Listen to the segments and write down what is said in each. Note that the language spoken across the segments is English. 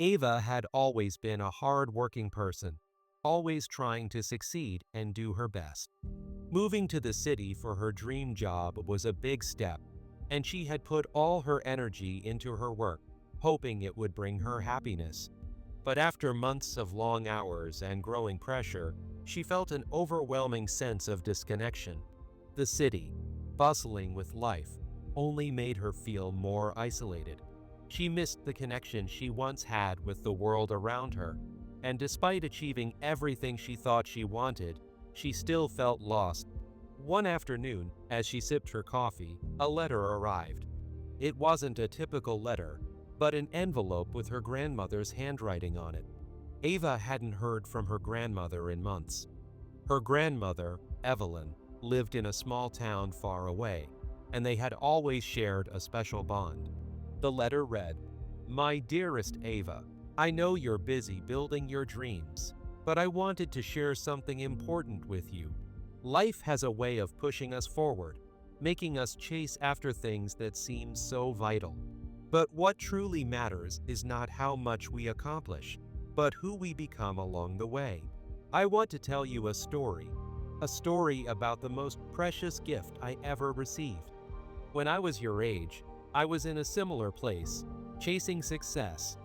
Ava had always been a hard-working person, always trying to succeed and do her best. Moving to the city for her dream job was a big step, and she had put all her energy into her work, hoping it would bring her happiness. But after months of long hours and growing pressure, she felt an overwhelming sense of disconnection. The city, bustling with life, only made her feel more isolated. She missed the connection she once had with the world around her, and despite achieving everything she thought she wanted, she still felt lost. One afternoon, as she sipped her coffee, a letter arrived. It wasn't a typical letter, but an envelope with her grandmother's handwriting on it. Ava hadn't heard from her grandmother in months. Her grandmother, Evelyn, lived in a small town far away, and they had always shared a special bond. The letter read, "My dearest Ava, I know you're busy building your dreams, but I wanted to share something important with you. Life has a way of pushing us forward, making us chase after things that seem so vital. But what truly matters is not how much we accomplish, but who we become along the way. I want to tell you a story about the most precious gift I ever received. When I was your age, I was in a similar place, chasing success,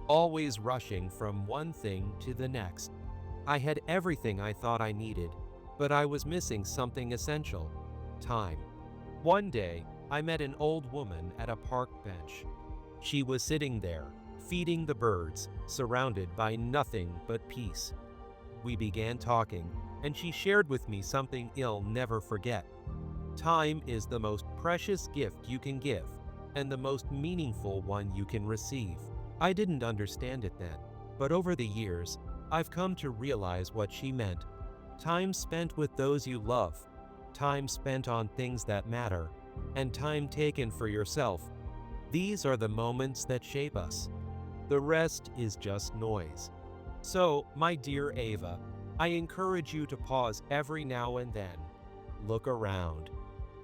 always rushing from one thing to the next. I had everything I thought I needed, but I was missing something essential: time. One day, I met an old woman at a park bench. She was sitting there, feeding the birds, surrounded by nothing but peace. We began talking, and she shared with me something I'll never forget. Time is the most precious gift you can give, and the most meaningful one you can receive. I didn't understand it then, but over the years, I've come to realize what she meant. Time spent with those you love, time spent on things that matter, and time taken for yourself. These are the moments that shape us. The rest is just noise. So, my dear Ava, I encourage you to pause every now and then. Look around.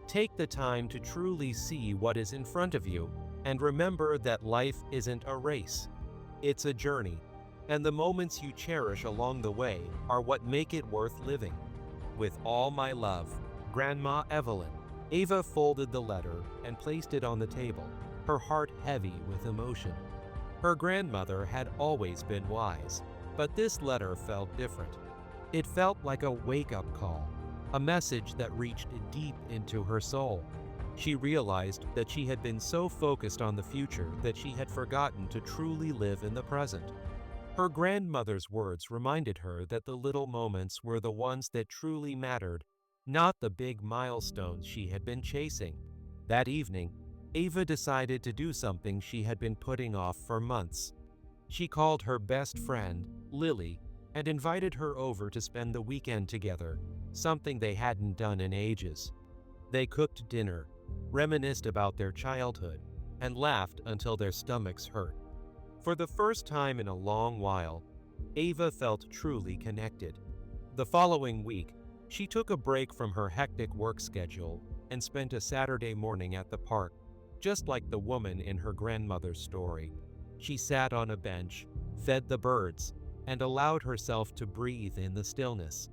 Take the time to truly see what is in front of you, and remember that life isn't a race. It's a journey, and the moments you cherish along the way are what make it worth living. With all my love, Grandma Evelyn. Ava folded the letter and placed it on the table, her heart heavy with emotion. Her grandmother had always been wise, but this letter felt different. It felt like a wake-up call, a message that reached deep into her soul. She realized that she had been so focused on the future that she had forgotten to truly live in the present. Her grandmother's words reminded her that the little moments were the ones that truly mattered, not the big milestones she had been chasing. That evening, Ava decided to do something she had been putting off for months. She called her best friend, Lily, and invited her over to spend the weekend together, something they hadn't done in ages. They cooked dinner, reminisced about their childhood, and laughed until their stomachs hurt. For the first time in a long while, Ava felt truly connected. The following week, she took a break from her hectic work schedule and spent a Saturday morning at the park, just like the woman in her grandmother's story. She sat on a bench, fed the birds, and allowed herself to breathe in the stillness.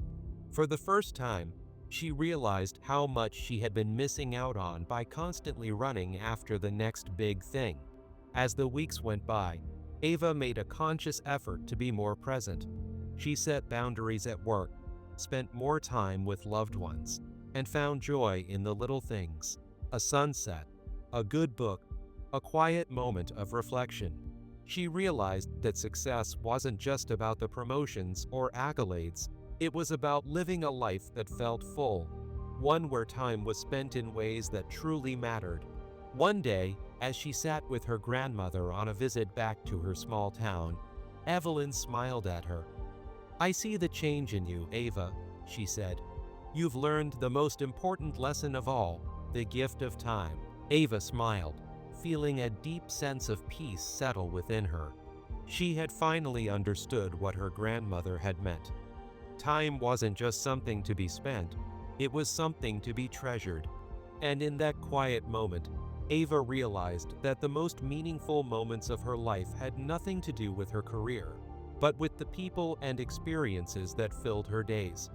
For the first time, she realized how much she had been missing out on by constantly running after the next big thing. As the weeks went by, Ava made a conscious effort to be more present. She set boundaries at work, spent more time with loved ones, and found joy in the little things: a sunset, a good book, a quiet moment of reflection. She realized that success wasn't just about the promotions or accolades. It was about living a life that felt full, one where time was spent in ways that truly mattered. One day, as she sat with her grandmother on a visit back to her small town, Evelyn smiled at her. "I see the change in you, Ava," she said. "You've learned the most important lesson of all, the gift of time." Ava smiled, feeling a deep sense of peace settle within her. She had finally understood what her grandmother had meant. Time wasn't just something to be spent, it was something to be treasured. And in that quiet moment, Ava realized that the most meaningful moments of her life had nothing to do with her career, but with the people and experiences that filled her days.